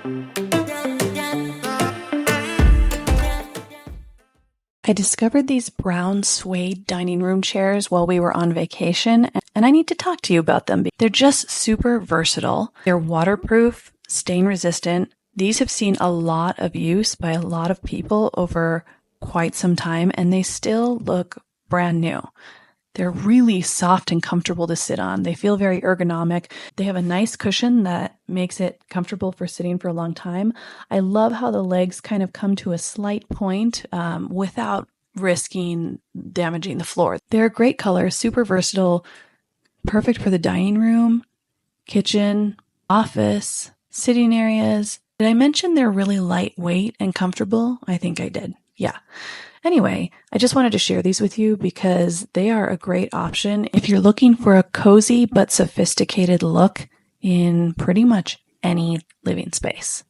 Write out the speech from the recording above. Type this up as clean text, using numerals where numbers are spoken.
I discovered these brown suede dining room chairs while we were on vacation, and I need to talk to you about them. They're just super versatile. They're waterproof, stain resistant. These have seen a lot of use by a lot of people over quite some time, and they still look brand new. They're really soft and comfortable to sit on. They feel very ergonomic. They have a nice cushion that makes it comfortable for sitting for a long time. I love how the legs kind of come to a slight point without risking damaging the floor. They're a great color, super versatile, perfect for the dining room, kitchen, office, sitting areas. Did I mention they're really lightweight and comfortable? I think I did. Yeah. Anyway, I just wanted to share these with you because they are a great option if you're looking for a cozy but sophisticated look in pretty much any living space.